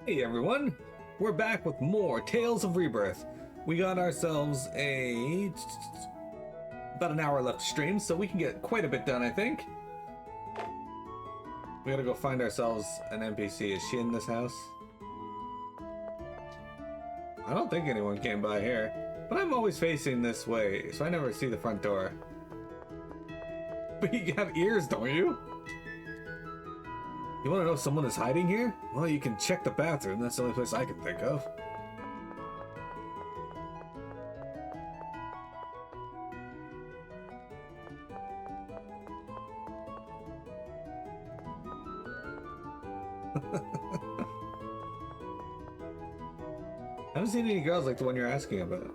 Hey everyone, we're back with more Tales of Rebirth. We got ourselves about an hour left to stream, so we can get quite a bit done, I think. We gotta go find ourselves an NPC. Is she in this house? I don't think anyone came by here, but I'm always facing this way, so I never see the front door. But you have ears, don't you? You want to know if someone is hiding here? Well, you can check the bathroom. That's the only place I can think of. I haven't seen any girls like the one you're asking about.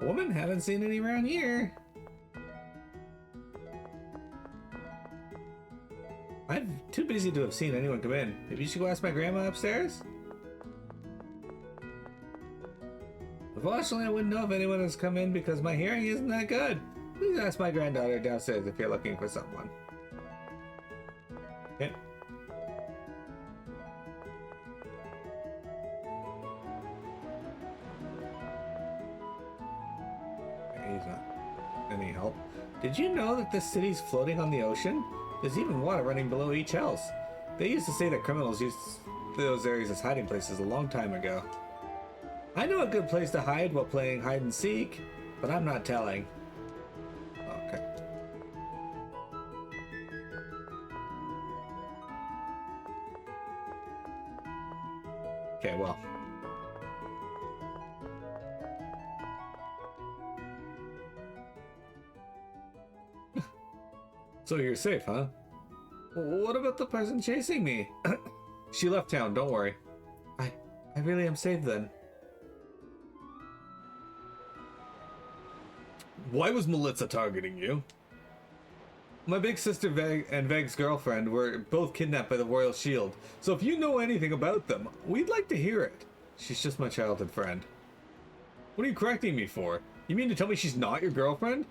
A woman? Haven't seen any around here. I'm too busy to have seen anyone come in. Maybe you should go ask my grandma upstairs? Unfortunately, I wouldn't know if anyone has come in because my hearing isn't that good. Please ask my granddaughter downstairs if you're looking for someone. Okay. He's not any help. Did you know that this city's floating on the ocean? There's even water running below each house. They used to say that criminals used those areas as hiding places a long time ago. I know a good place to hide while playing hide and seek, but I'm not telling. Okay. Okay, well. So you're safe, huh? What about the person chasing me? She left town, don't worry. I really am safe then. Why was Melitza targeting you? My big sister Veg and Veg's girlfriend were both kidnapped by the Royal Shield, so if you know anything about them, we'd like to hear it. She's just my childhood friend. What are you correcting me for? You mean to tell me she's not your girlfriend?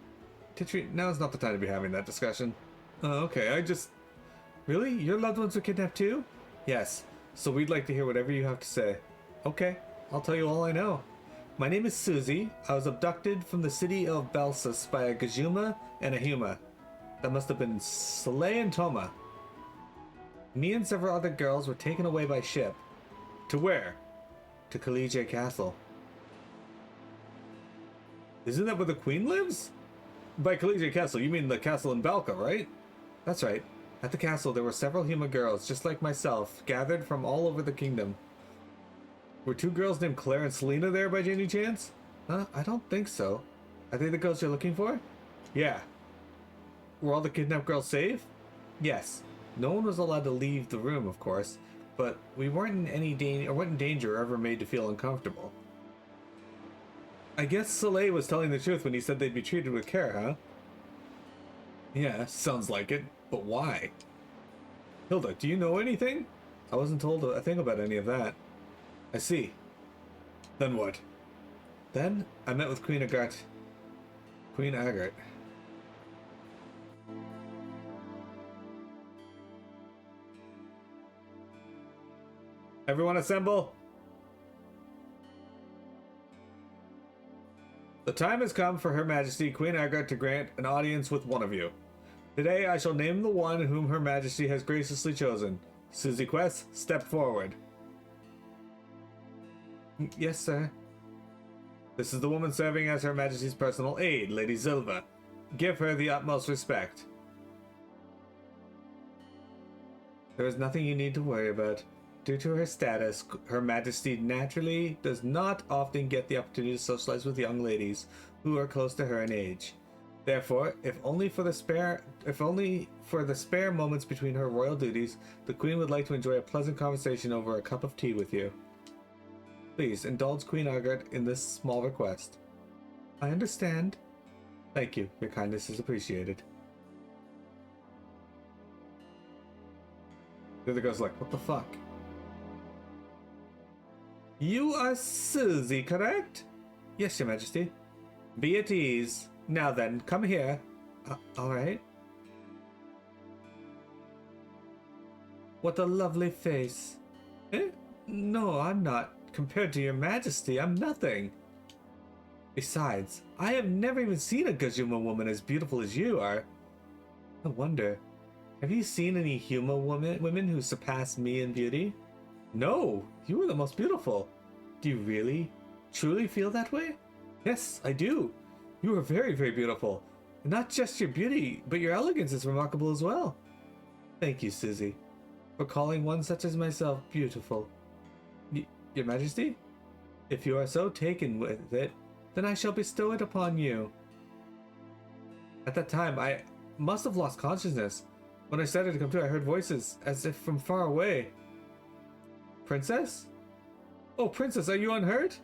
Titri, now's not the time to be having that discussion. Oh, okay, Really? Your loved ones were kidnapped too? Yes, so we'd like to hear whatever you have to say. Okay, I'll tell you all I know. My name is Susie. I was abducted from the city of Belsus by a Gajuma and a Huma. That must have been Soleil and Toma. Me and several other girls were taken away by ship. To where? To Collegiate Castle. Isn't that where the Queen lives? By Collegiate Castle, you mean the castle in Balka, right? That's right. At the castle, there were several Huma girls, just like myself, gathered from all over the kingdom. Were two girls named Claire and Selena there by any chance? I don't think so. Are they the girls you're looking for? Yeah. Were all the kidnapped girls safe? Yes. No one was allowed to leave the room, of course, but we weren't in any danger or ever made to feel uncomfortable. I guess Soleil was telling the truth when he said they'd be treated with care, huh? Yeah, sounds like it. But why? Hilda, do you know anything? I wasn't told a thing about any of that. I see. Then what? Then I met with Queen Agart. Queen Agart. Everyone assemble! The time has come for Her Majesty Queen Agart to grant an audience with one of you. Today I shall name the one whom Her Majesty has graciously chosen. Susie Quest, step forward. Yes, sir. This is the woman serving as Her Majesty's personal aide, Lady Zilva. Give her the utmost respect. There is nothing you need to worry about. Due to her status, Her Majesty naturally does not often get the opportunity to socialize with young ladies who are close to her in age. Therefore, if only for the spare moments between her royal duties, the Queen would like to enjoy a pleasant conversation over a cup of tea with you. Please indulge Queen Agart in this small request. I understand. Thank you. Your kindness is appreciated. The other girl's like, what the fuck? You are Susie, correct? Yes, Your Majesty. Be at ease. Now then, come here. Alright. What a lovely face. Eh? No, I'm not. Compared to your majesty, I'm nothing. Besides, I have never even seen a Gajuma woman as beautiful as you are. I wonder, have you seen any Huma women who surpass me in beauty? No, you are the most beautiful. Do you really, truly feel that way? Yes, I do. You are very, very beautiful. And not just your beauty, but your elegance is remarkable as well. Thank you, Susie, for calling one such as myself beautiful. Your Majesty? If you are so taken with it, then I shall bestow it upon you. At that time, I must have lost consciousness. When I started to come to, I heard voices, as if from far away. Princess? Oh, Princess, are you unhurt?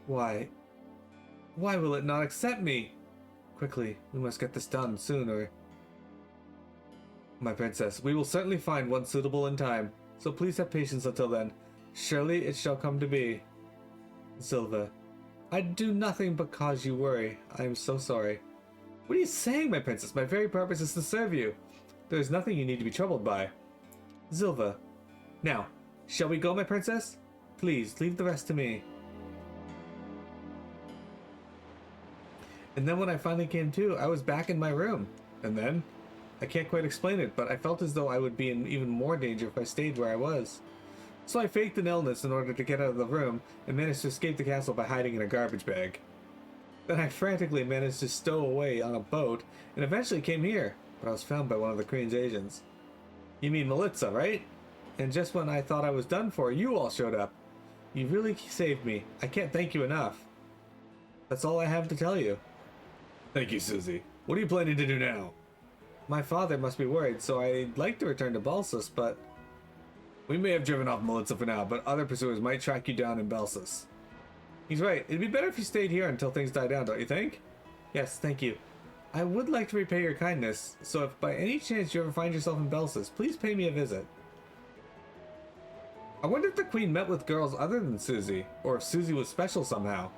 Why will it not accept me? Quickly, we must get this done sooner. My Princess, we will certainly find one suitable in time, so please have patience until then. Surely it shall come to be. Silva, I do nothing but cause you worry. I am so sorry. What are you saying, my Princess? My very purpose is to serve you. There is nothing you need to be troubled by. Silva, now, shall we go, my Princess? Please, leave the rest to me. And then when I finally came to, I was back in my room. And then, I can't quite explain it, but I felt as though I would be in even more danger if I stayed where I was. So I faked an illness in order to get out of the room and managed to escape the castle by hiding in a garbage bag. Then I frantically managed to stow away on a boat and eventually came here, but I was found by one of the Queen's agents. You mean Melitza, right? And just when I thought I was done for, you all showed up. You really saved me. I can't thank you enough. That's all I have to tell you. Thank you, Susie. What are you planning to do now? My father must be worried, so I'd like to return to Balsus, but... We may have driven off Melitza for now, but other pursuers might track you down in Balsus. He's right. It'd be better if you stayed here until things die down, don't you think? Yes, thank you. I would like to repay your kindness, so if by any chance you ever find yourself in Balsus, please pay me a visit. I wonder if the Queen met with girls other than Susie, or if Susie was special somehow.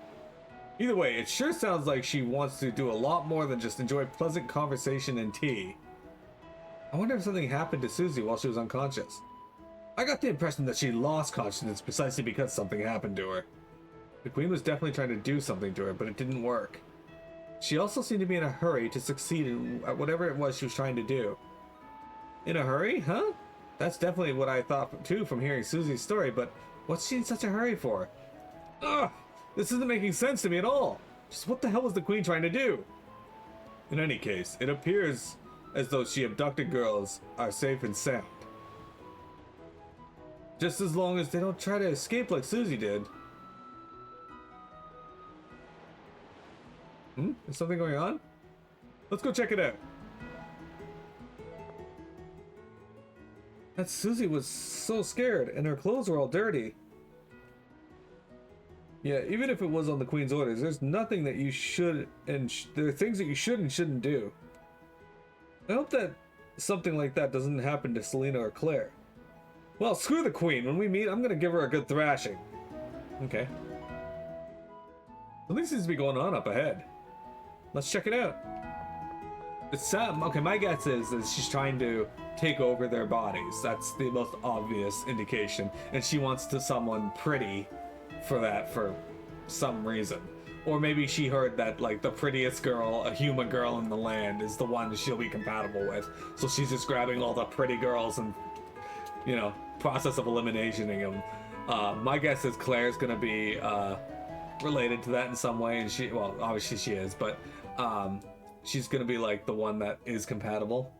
Either way, it sure sounds like she wants to do a lot more than just enjoy pleasant conversation and tea. I wonder if something happened to Susie while she was unconscious. I got the impression that she lost consciousness precisely because something happened to her. The Queen was definitely trying to do something to her, but it didn't work. She also seemed to be in a hurry to succeed at whatever it was she was trying to do. In a hurry, huh? That's definitely what I thought too from hearing Susie's story, but what's she in such a hurry for? Ugh! This isn't making sense to me at all! Just what the hell was the Queen trying to do? In any case, it appears as though she abducted girls are safe and sound. Just as long as they don't try to escape like Susie did. Is something going on? Let's go check it out. That Susie was so scared, and her clothes were all dirty. Yeah, even if it was on the Queen's orders, there's nothing that you should and there are things that you should and shouldn't do. I hope that something like that doesn't happen to Selena or Claire. Well, screw the Queen. When we meet, I'm gonna give her a good thrashing. Okay. Something seems to be going on up ahead. Let's check it out. It's okay, my guess is that she's trying to take over their bodies. That's the most obvious indication. And she wants to someone pretty for that for some reason. Or maybe she heard that, like, the prettiest girl, a human girl in the land, is the one she'll be compatible with. So she's just grabbing all the pretty girls and, you know, process of eliminating them. My guess is Claire's gonna be related to that in some way, and she, well, obviously she is, but she's gonna be like the one that is compatible.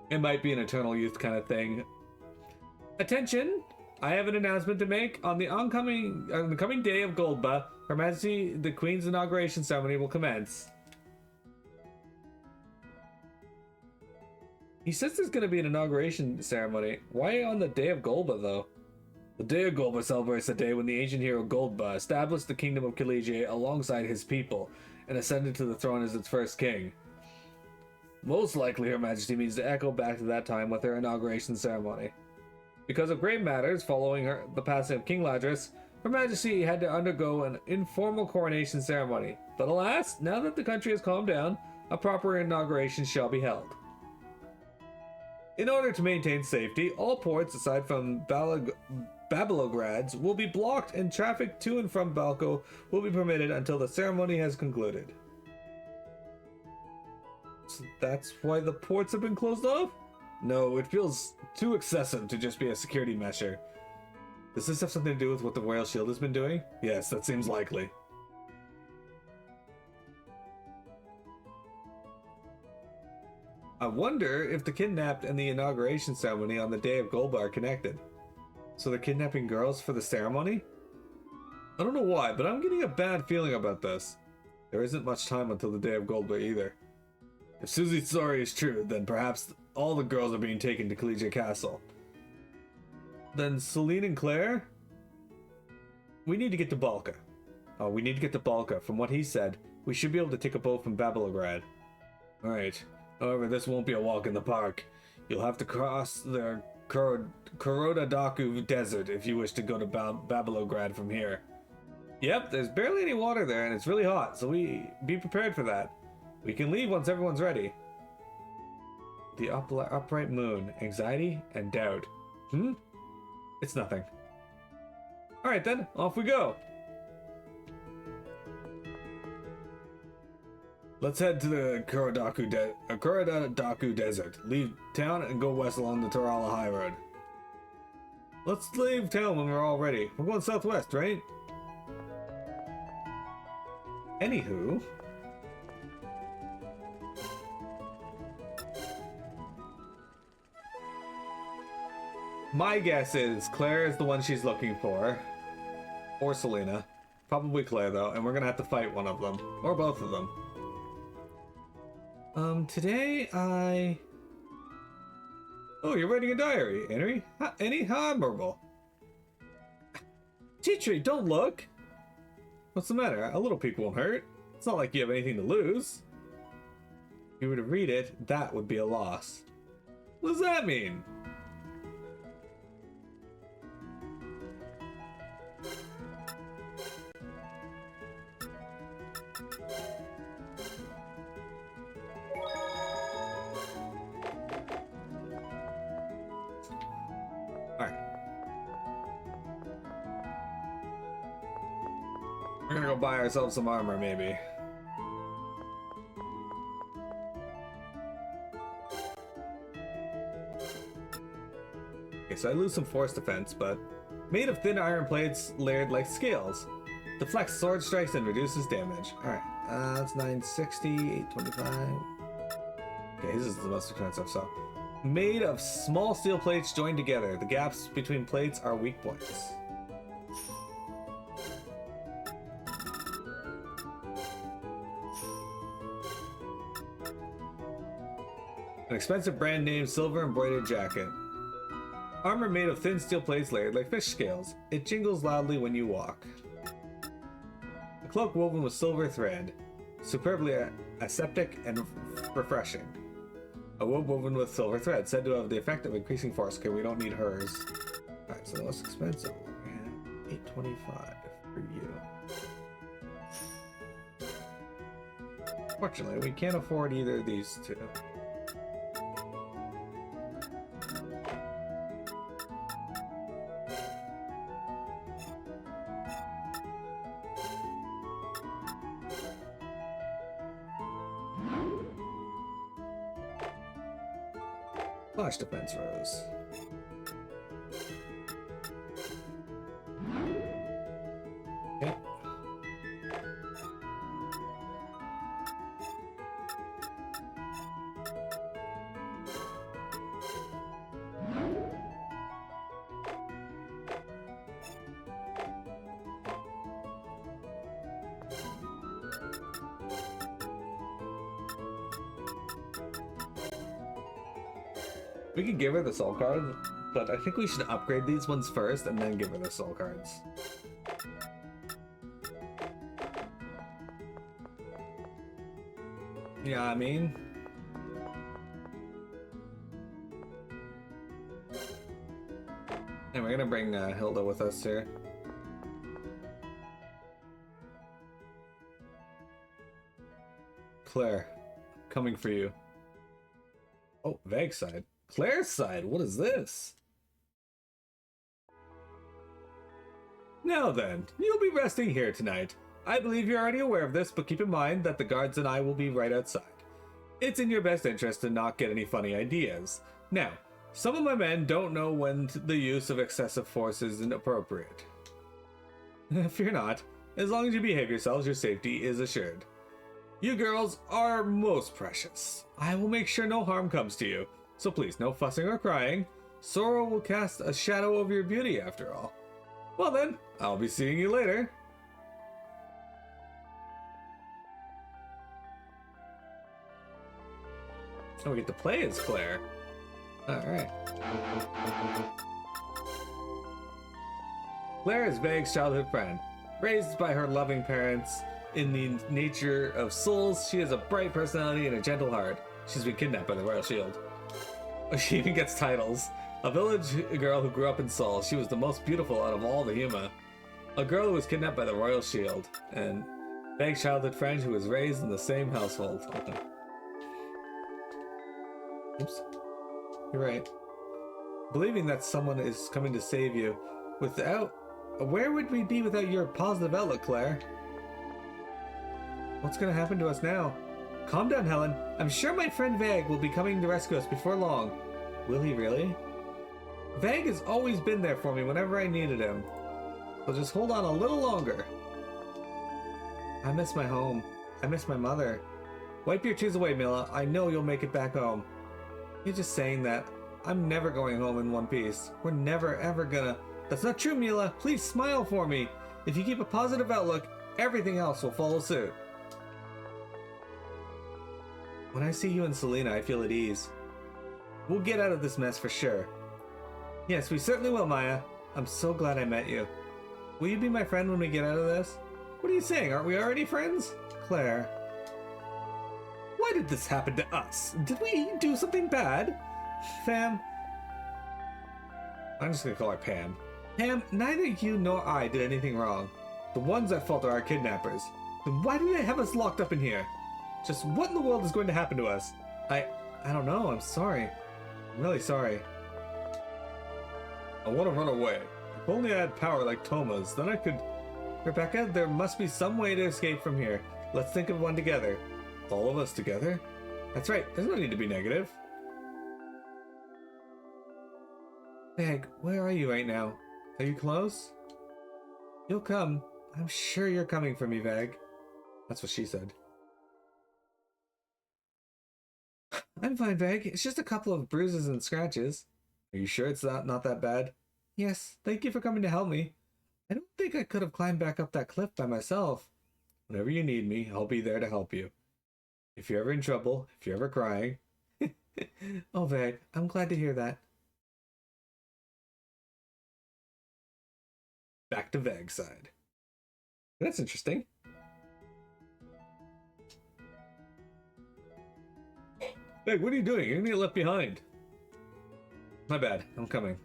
It might be an eternal youth kind of thing. Attention! I have an announcement to make. On the coming day of Goldba, Her Majesty the Queen's inauguration ceremony will commence. He says there's going to be an inauguration ceremony. Why on the day of Golba, though? The day of Golba celebrates the day when the ancient hero Goldba established the kingdom of Kaligia alongside his people and ascended to the throne as its first king. Most likely, Her Majesty means to echo back to that time with her inauguration ceremony. Because of grave matters following the passing of King Ladris, Her Majesty had to undergo an informal coronation ceremony. But alas, now that the country has calmed down, a proper inauguration shall be held. In order to maintain safety, all ports aside from Babelograds will be blocked and traffic to and from Balko will be permitted until the ceremony has concluded. So that's why the ports have been closed off? No, it feels too excessive to just be a security measure. Does this have something to do with what the Royal Shield has been doing? Yes, that seems likely. I wonder if the kidnapped and the inauguration ceremony on the day of Golba are connected. So they're kidnapping girls for the ceremony? I don't know why, but I'm getting a bad feeling about this. There isn't much time until the day of Golba either. If Susie's story is true, then perhaps all the girls are being taken to Collegiate Castle. Then Celine and Claire? We need to get to Balka. Oh, we need to get to Balka. From what he said, we should be able to take a boat from Babelograd. Alright. However, this won't be a walk in the park. You'll have to cross the Korodadaku Desert if you wish to go to Babelograd from here. Yep, there's barely any water there and it's really hot, so be prepared for that. We can leave once everyone's ready. The upright moon, anxiety, and doubt. It's nothing. Alright then, off we go! Let's head to the Korodadaku Desert. Leave town and go west along the Tarala High Road. Let's leave town when we're all ready. We're going southwest, right? Anywho... my guess is Claire is the one she's looking for. Or Selena. Probably Claire, though, and we're gonna have to fight one of them. Or both of them. Today I... Oh, you're writing a diary, Henry? How admirable. Chitri, don't look! What's the matter? A little peek won't hurt. It's not like you have anything to lose. If you were to read it, that would be a loss. What does that mean? We're gonna go buy ourselves some armor, maybe. Okay, so I lose some force defense, but made of thin iron plates layered like scales. Deflects sword strikes and reduces damage. Alright, that's 960, 825. Okay, this is the most expensive, so. Made of small steel plates joined together. The gaps between plates are weak points. An expensive brand name silver embroidered jacket. Armor made of thin steel plates layered like fish scales. It jingles loudly when you walk. A cloak woven with silver thread. Superbly aseptic and refreshing. A robe woven with silver thread, said to have the effect of increasing force. Okay, we don't need hers. Alright, so the most expensive. We have 825 for you. Fortunately, we can't afford either of these two. Flash defense rose. Okay. We could give her the soul card, but I think we should upgrade these ones first and then give her the soul cards. Yeah, I mean... And we're gonna bring Hilda with us here. Claire, coming for you. Oh, vague side. Claire's side, what is this? Now then, you'll be resting here tonight. I believe you're already aware of this, but keep in mind that the guards and I will be right outside. It's in your best interest to not get any funny ideas. Now, some of my men don't know when the use of excessive force is inappropriate. Fear not. As long as you behave yourselves, your safety is assured. You girls are most precious. I will make sure no harm comes to you. So please, no fussing or crying. Sorrow will cast a shadow over your beauty after all. Well then, I'll be seeing you later. So we get to play as Claire. Alright. Claire is Veg's childhood friend. Raised by her loving parents in the nature of souls, she has a bright personality and a gentle heart. She's been kidnapped by the Royal Shield. She even gets titles. A village girl who grew up in Seoul. She was the most beautiful out of all the Huma. A girl who was kidnapped by the Royal Shield. And Veg's childhood friend who was raised in the same household. Oops. You're right. Believing that someone is coming to save you without... Where would we be without your positive outlook, Claire? What's gonna happen to us now? Calm down, Helen. I'm sure my friend Veg will be coming to rescue us before long. Will he really? Veg has always been there for me whenever I needed him. So just hold on a little longer. I miss my home. I miss my mother. Wipe your tears away, Mila. I know you'll make it back home. You're just saying that. I'm never going home in one piece. We're never ever gonna... That's not true, Mila. Please smile for me. If you keep a positive outlook, everything else will follow suit. When I see you and Selena, I feel at ease. We'll get out of this mess for sure. Yes, we certainly will, Maya. I'm so glad I met you. Will you be my friend when we get out of this? What are you saying? Aren't we already friends? Claire. Why did this happen to us? Did we do something bad? Pam. I'm just gonna call her Pam. Pam, neither you nor I did anything wrong. The ones at fault are our kidnappers. Then why do they have us locked up in here? Just what in the world is going to happen to us? I don't know. I'm sorry. I'm really sorry. I want to run away. If only I had power like Toma's, then I could... Rebecca, there must be some way to escape from here. Let's think of one together. All of us together? That's right. There's no need to be negative. Veg, where are you right now? Are you close? You'll come. I'm sure you're coming for me, Veg. That's what she said. I'm fine, Veg. It's just a couple of bruises and scratches. Are you sure it's not that bad? Yes, thank you for coming to help me. I don't think I could have climbed back up that cliff by myself. Whenever you need me, I'll be there to help you. If you're ever in trouble, if you're ever crying. Oh, Veg, I'm glad to hear that. Back to Veg's side. That's interesting. Veg, what are you doing? You're gonna get left behind. My bad. I'm coming.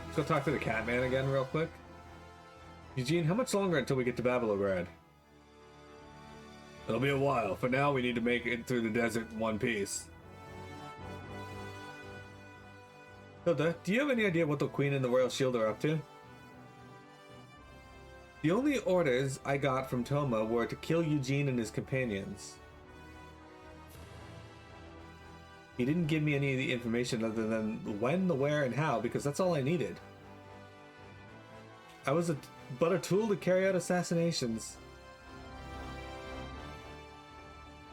Let's go talk to the Catman again real quick. Eugene, how much longer until we get to Babylograd? It'll be a while. For now, we need to make it through the desert in one piece. Hilda, do you have any idea what the Queen and the Royal Shield are up to? The only orders I got from Toma were to kill Eugene and his companions. He didn't give me any of the information other than when, the where, and how, because that's all I needed. I was but a tool to carry out assassinations.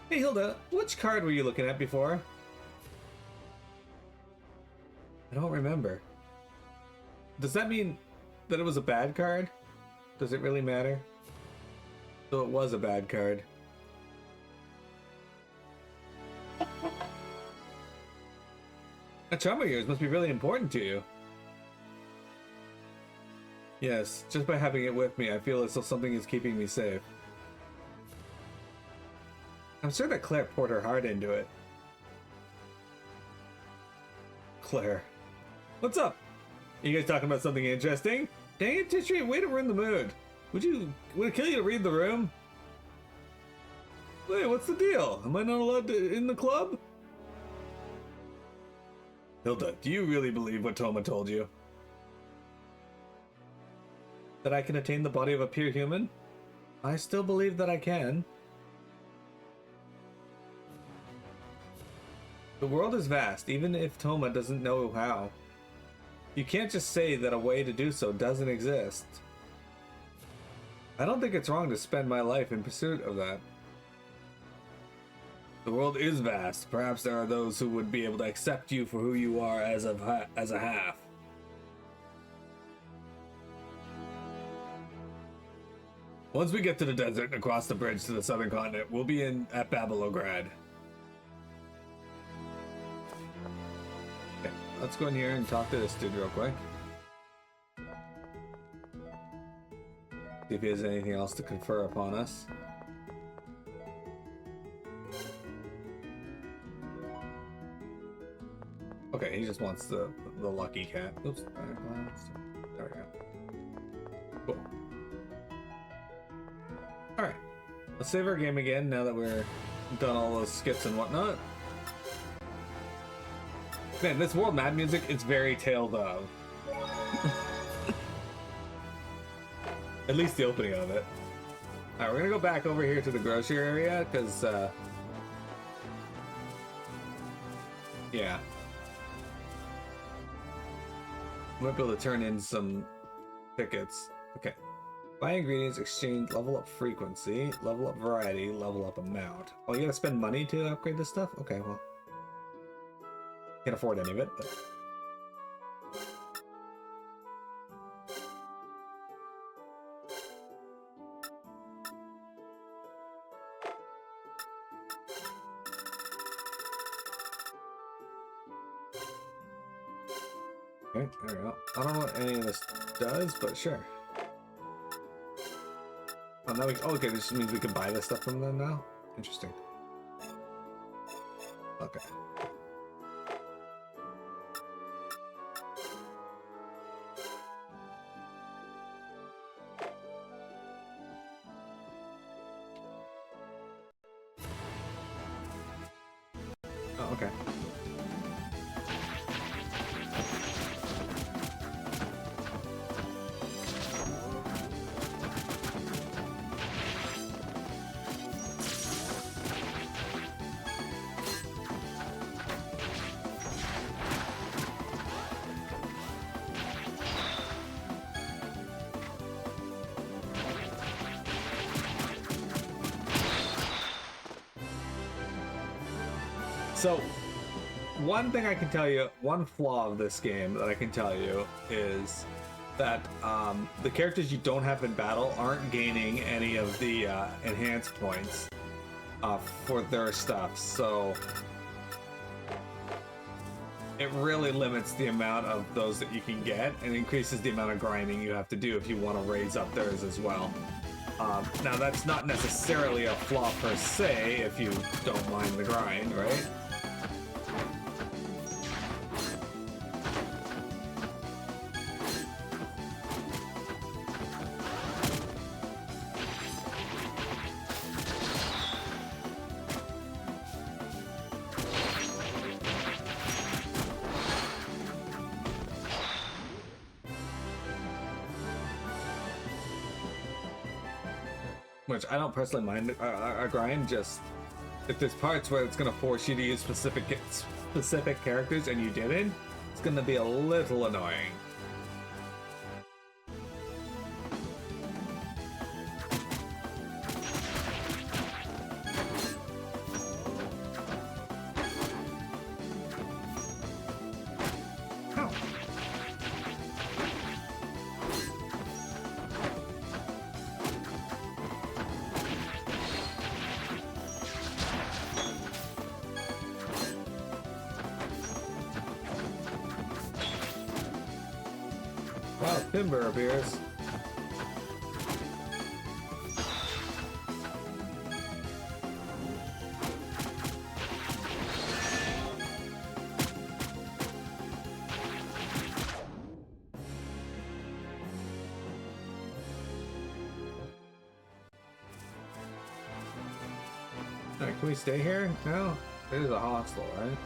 Hey Hilda, which card were you looking at before? I don't remember. Does that mean that it was a bad card? Does it really matter? So it was a bad card. A charm of yours must be really important to you. Yes, just by having it with me, I feel as though something is keeping me safe. I'm sure that Claire poured her heart into it. Claire. What's up? You guys talking about something interesting? Dang it, Tishri, way to ruin the mood. Would it kill you to read the room? Wait, what's the deal? Am I not allowed to in the club? Hilda, do you really believe what Toma told you? That I can attain the body of a pure human? I still believe that I can. The world is vast, even if Toma doesn't know how. You can't just say that a way to do so doesn't exist. I don't think it's wrong to spend my life in pursuit of that. The world is vast. Perhaps there are those who would be able to accept you for who you are as a half. Once we get to the desert and across the bridge to the southern continent, we'll be at Babylograd. Okay, let's go in here and talk to this dude real quick. See if he has anything else to confer upon us. Okay, he just wants the lucky cat. Oops. There we go. Cool. Alright. Let's save our game again now that we're done all those skits and whatnot. Man, this world map music is very Tales of. At least the opening of it. Alright, we're gonna go back over here to the grocery area, because, yeah. Might be able to turn in some tickets. Okay. Buy ingredients, exchange, level up frequency, level up variety, level up amount. Oh, you gotta spend money to upgrade this stuff? Okay, well. Can't afford any of it, but... Okay, there we go. I don't know what any of this does, but sure. Oh, now oh, okay, this means we can buy this stuff from them now? Interesting. Okay. Oh, okay. So, one thing I can tell you, one flaw of this game that I can tell you is that the characters you don't have in battle aren't gaining any of the enhanced points for their stuff, so it really limits the amount of those that you can get and increases the amount of grinding you have to do if you want to raise up theirs as well. Now, that's not necessarily a flaw per se if you don't mind the grind, right? Which I don't personally mind a grind, just if there's parts where it's going to force you to use specific characters and you didn't, it's going to be a little annoying. Wow, Timber appears. Can we stay here? No? It is a hostel, right?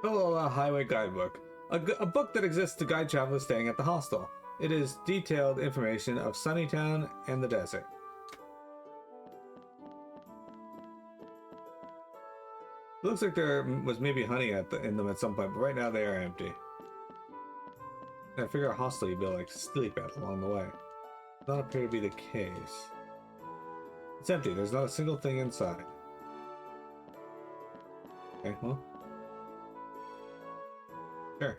Oh, a highway guidebook. A book that exists to guide travelers staying at the hostel. It is detailed information of Sunnytown and the desert. It looks like there was maybe honey in them at some point, but right now they are empty. I figure a hostel you'd be able to sleep at along the way. Does not appear to be the case. It's empty. There's not a single thing inside. Okay, well. Sure.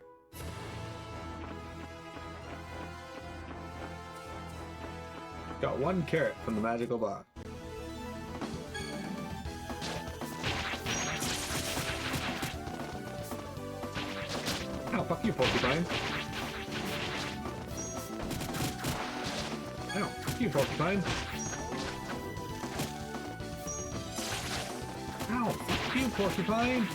Got 1 carrot from the magical box. Ow, fuck you, porcupine. Ow, fuck you, porcupine. Ow, fuck you, porcupine.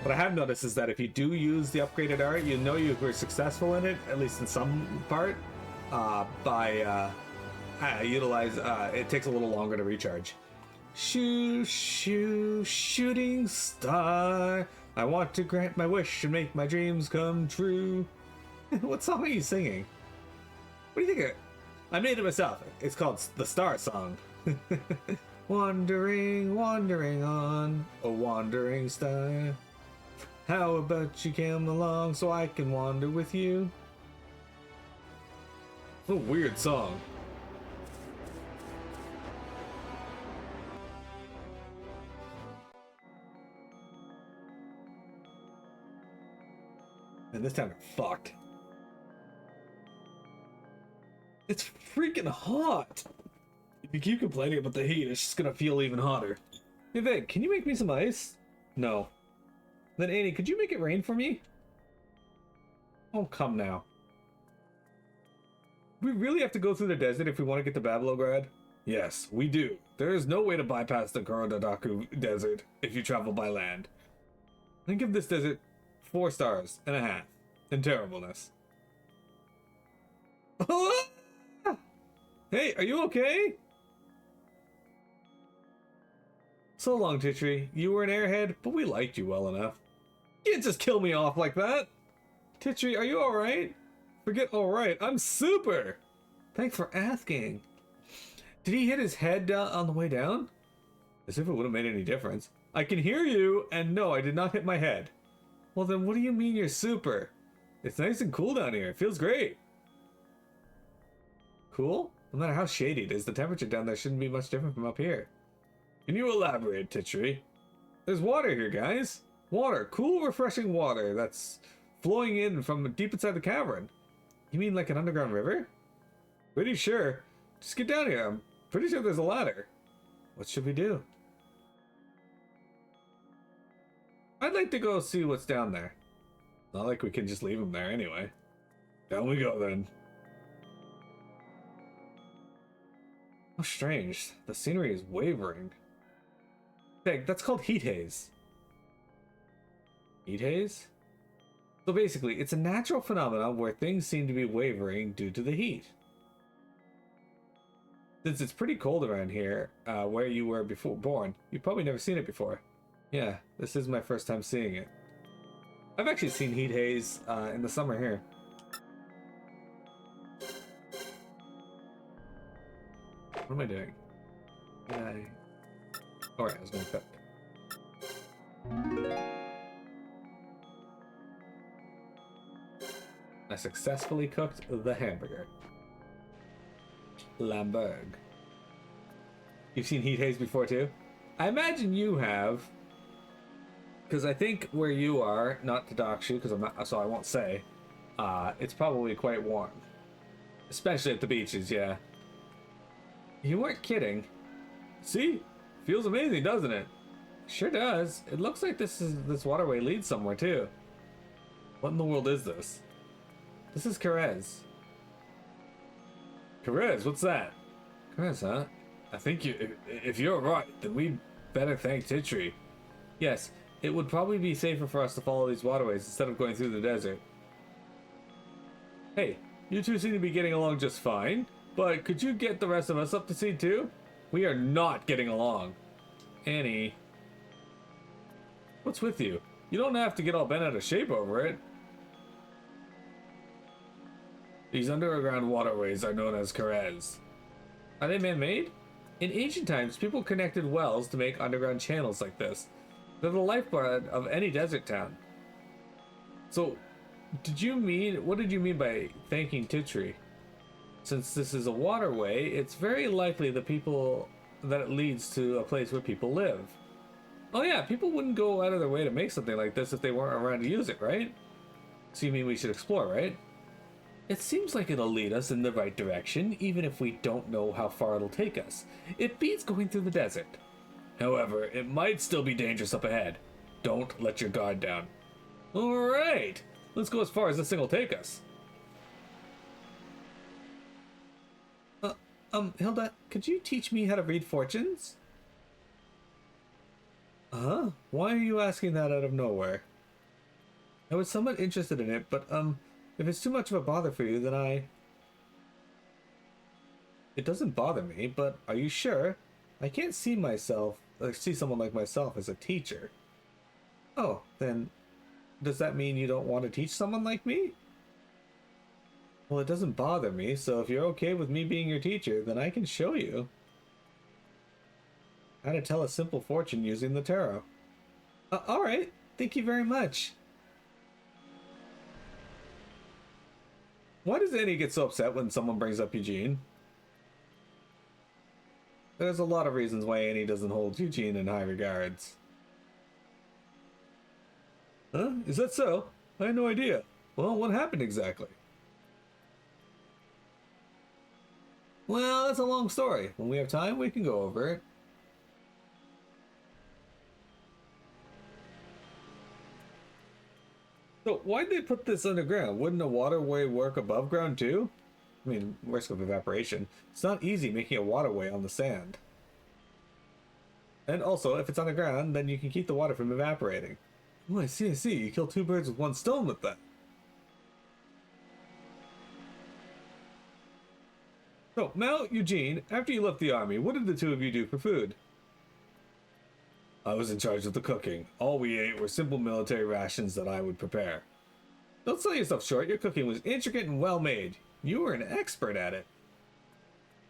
What I have noticed is that if you do use the upgraded art, you know you were successful in it, at least in some part, by it takes a little longer to recharge. Shoo, shoo, shooting star. I want to grant my wish and make my dreams come true. What song are you singing? What do you think? I made it myself. It's called the Star Song. Wandering, wandering on, a wandering star. How about you come along so I can wander with you? What a weird song. And this time we're fucked. It's freaking hot! If you keep complaining about the heat, it's just gonna feel even hotter. Hey Vic, can you make me some ice? No. Then Annie, could you make it rain for me? Oh, come now. We really have to go through the desert if we want to get to Babelograd? Yes, we do. There is no way to bypass the Korodadaku Desert if you travel by land. I give this desert 4.5 stars in terribleness. Hey, are you okay? So long, Titri. You were an airhead, but we liked you well enough. You can't just kill me off like that. Titri, are you alright? Forget alright, I'm super! Thanks for asking. Did he hit his head on the way down? As if it would have made any difference. I can hear you, and no, I did not hit my head. Well then, what do you mean you're super? It's nice and cool down here. It feels great. Cool? No matter how shady it is, the temperature down there shouldn't be much different from up here. Can you elaborate, Titri? There's water here, guys. Water. Cool, refreshing water that's flowing in from deep inside the cavern. You mean like an underground river? Pretty sure. Just get down here. I'm pretty sure there's a ladder. What should we do? I'd like to go see what's down there. Not like we can just leave him there anyway. Down we go then. How strange. The scenery is wavering. Peg, that's called heat haze. Heat haze? So basically, it's a natural phenomenon where things seem to be wavering due to the heat. Since it's pretty cold around here, where you were born, you've probably never seen it before. Yeah, this is my first time seeing it. I've actually seen heat haze in the summer here. What am I doing? Alright, I was gonna cook. I successfully cooked the hamburger. Lamberg. You've seen heat haze before too? I imagine you have. Because I think where you are, not to dox you, because I'm not, so I won't say, it's probably quite warm. Especially at the beaches, yeah. You weren't kidding. See? Feels amazing, doesn't it? Sure does. It looks like this waterway leads somewhere too. What in the world is this? This is Carez. Carez, what's that? Carez, huh? I think if you're right, then we better thank Titri. Yes, it would probably be safer for us to follow these waterways instead of going through the desert. Hey, you two seem to be getting along just fine, but could you get the rest of us up to speed too? We are not getting along. Annie. What's with you? You don't have to get all bent out of shape over it. These underground waterways are known as carets. Are they man-made? In ancient times, people connected wells to make underground channels like this. They're the lifeblood of any desert town. So, what did you mean by thanking Titri? Since this is a waterway, it's very likely that it leads to a place where people live. Oh yeah, people wouldn't go out of their way to make something like this if they weren't around to use it, right? So you mean we should explore, right? It seems like it'll lead us in the right direction, even if we don't know how far it'll take us. It beats going through the desert. However, it might still be dangerous up ahead. Don't let your guard down. Alright, let's go as far as this thing will take us. Hilda, could you teach me how to read fortunes? Why are you asking that out of nowhere? I was somewhat interested in it, but, if it's too much of a bother for you, then It doesn't bother me, but are you sure? I can't see someone like myself as a teacher. Oh, then, does that mean you don't want to teach someone like me? Well, it doesn't bother me, so if you're okay with me being your teacher, then I can show you how to tell a simple fortune using the tarot. Alright, thank you very much. Why does Annie get so upset when someone brings up Eugene? There's a lot of reasons why Annie doesn't hold Eugene in high regards. Huh? Is that so? I had no idea. Well, what happened exactly? Well, that's a long story. When we have time, we can go over it. So, why'd they put this underground? Wouldn't a waterway work above ground too? I mean, risk of evaporation. It's not easy making a waterway on the sand. And also, if it's underground, then you can keep the water from evaporating. Oh, I see. You kill two birds with one stone with that. So, Mal, Eugene, after you left the army, what did the two of you do for food? I was in charge of the cooking. All we ate were simple military rations that I would prepare. Don't sell yourself short. Your cooking was intricate and well made. You were an expert at it.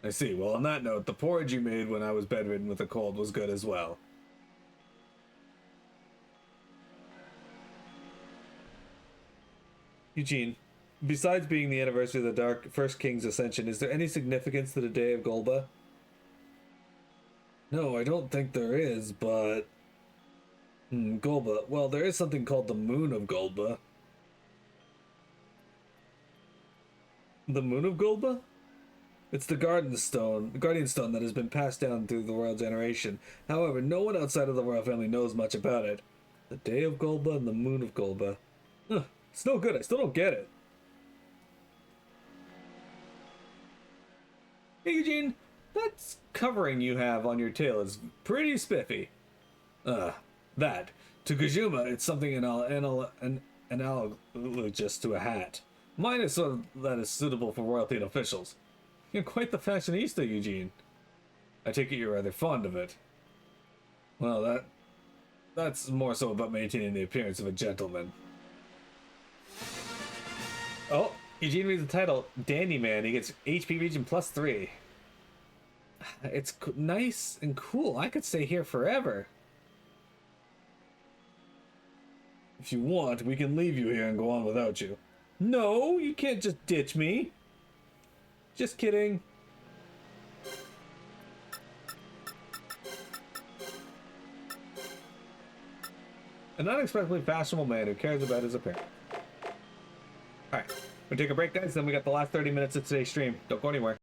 I see. Well, on that note, the porridge you made when I was bedridden with a cold was good as well. Eugene, besides being the anniversary of the First King's ascension, is there any significance to the Day of Golba? No, I don't think there is, but... Golba. Well, there is something called the Moon of Golba. The Moon of Golba? It's the guardian stone that has been passed down through the royal generation. However, no one outside of the royal family knows much about it. The Day of Golba and the Moon of Golba. It's no good. I still don't get it. Hey, Eugene. That covering you have on your tail is pretty spiffy. That. To Kajuma, it's something analogous to a hat. Mine is sort of that is suitable for royalty and officials. You're quite the fashionista, Eugene. I take it you're rather fond of it. Well, that's more so about maintaining the appearance of a gentleman. Oh, Eugene reads the title, Dandy Man. He gets HP region +3. It's nice and cool. I could stay here forever. If you want, we can leave you here and go on without you. No, you can't just ditch me. Just kidding. An unexpectedly fashionable man who cares about his appearance. Alright, we'll take a break, guys, then we got the last 30 minutes of today's stream. Don't go anywhere.